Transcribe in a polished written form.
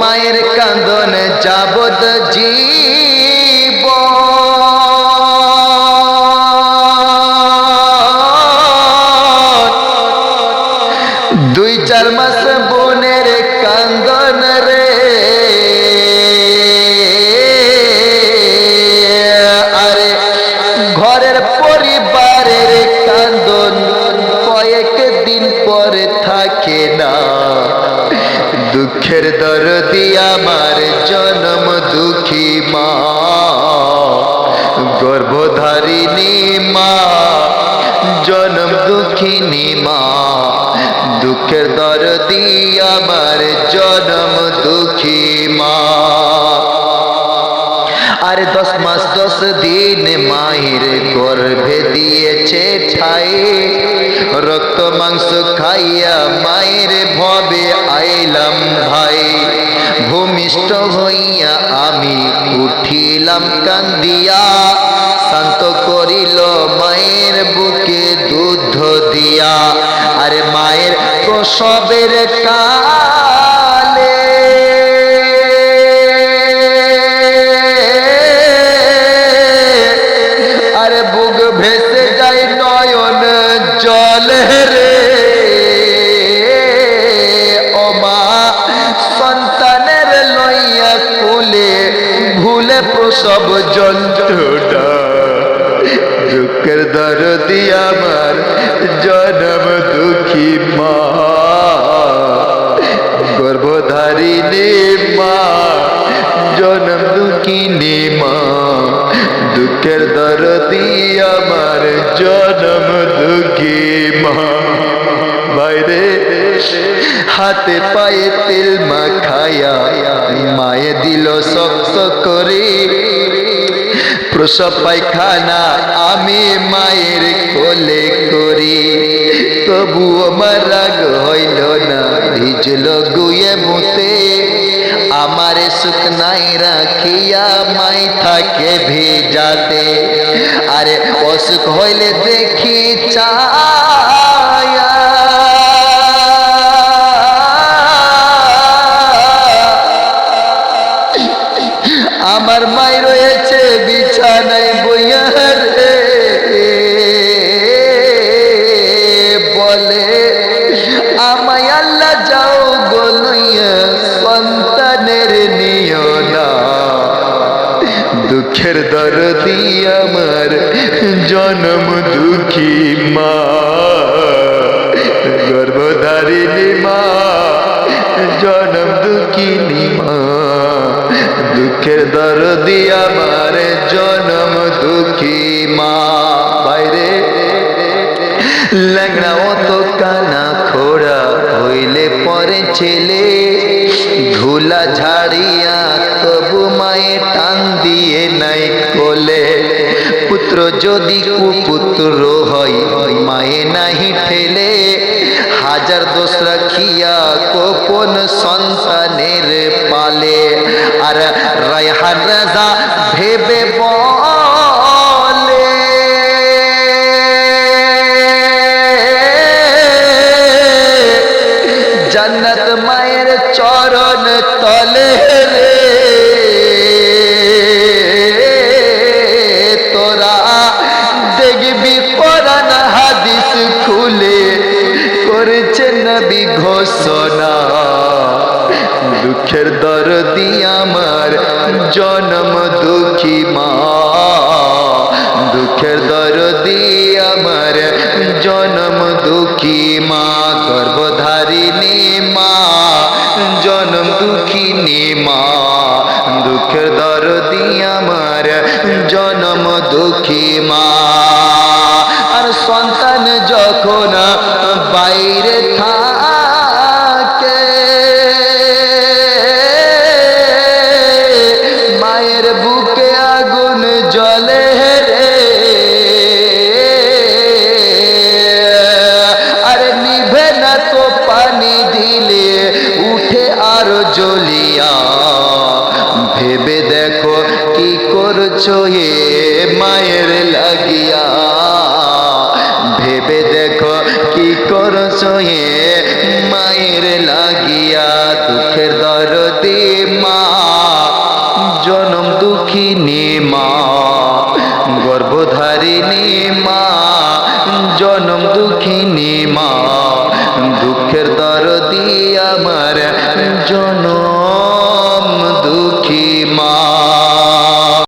মায়ের কান্দন যাবত জীব দুই চার মাস বোনের কান্দন রে আরে ঘরের পরিবারের কান্দন কয়েকদিন পরে থাকে না। দুঃখের দরদি আমার জনম দুঃখী মা, গর্ভধারিণী মা, জনম দুঃখিনী মা। দুঃখের দরদি আমার জনম দুঃখী মা। আর 10 মাস 10 দিন মায়ের গর্ভে দিয়েছে ঠাই, রক্ত মাংস খাইয়া মায়ের ভবে আইলাম ভাই। ভূমিষ্ঠ হইয়া আমি উঠিলাম কান্দিয়া, শান্ত করিল মায়ের বুকে দুধ দিয়া। আরে মায়ের প্রসবের কালে আরে বুক ভেসে যায় নয়ন জলে রে। ও মা সন্তানের লইয়া কোলে ভুলে প্রসব যন্ত্রণা। দুঃখের দরদি আমার জনম দুঃখী মা, গর্ভধারিণী মা, জনম দুঃখিনী মা। দুঃখের দরদি আমার জনম দুঃখী মা। বাইরে হাতে পায়ে তেল মাখায়া মায়ে দিল শক্ত করে, প্রসব পায়খানা আমি মায়ের কোলে করি। তবু আমার রাগ হইল না, ভিজল গুয়ে মুতে। আমারে শুকনাই রাখিয়া মাই থাকে ভেজাতে। আরে অসুখ হইলে দেখি চায়া আমার মাই রয়েছে বিছানায় বইয়া রে। বলে আমায় আল্লাহ যাও গো লইয়া সন্তানের নিও না। দুঃখের দরদি আমার জনম দুঃখী মা, গর্ভধারিণী মা, জনম দুঃখিনী মা। দুঃখের দরদি আমার জনম দুঃখী মা। বাইরে ল্যাংড়া অত কানা খোড়া হইলে পরে ছেলে, ধুলা ঝাড়িয়া তবু মায়ে টান দিয়ে নাই কোলে। পুত্র যদি কুপুত্র হয় মায়ে নাহি ঠেলে, হাজার দোষ রাখিয়া কোপন সন্তানের পালে। আর রায়হান রাজা ভেবে বলে জান্নাত মায়ের চরণ তলে রে। তোরা দেখবি কোরআন হাদিস খুলে করেছে নবী ঘোষণা। দুঃখের দরদি আমার জনম দুঃখী মা, দুঃখের দরদি আমার জনম দুঃখী মা, গর্ভধারিণী মা, জনম দুঃখিনী মা। দুঃখের দরদি আমার জনম দুঃখী মা। আর সন্তান যখন বাইরে থাকে মায়ের বুকে আগুন জ্বলে রে। আরে নিভে না তো পানি দিলে উঠে আরো জ্বলিয়া। ভেবে দেখো কি করছো হে মায়ের লাগিয়া। ভেবে দেখো কি করছো হে মায়ের লাগিয়া। দুঃখের দরদি দুঃখিনী মা, দুঃখের দরদি আমার জনম দুঃখী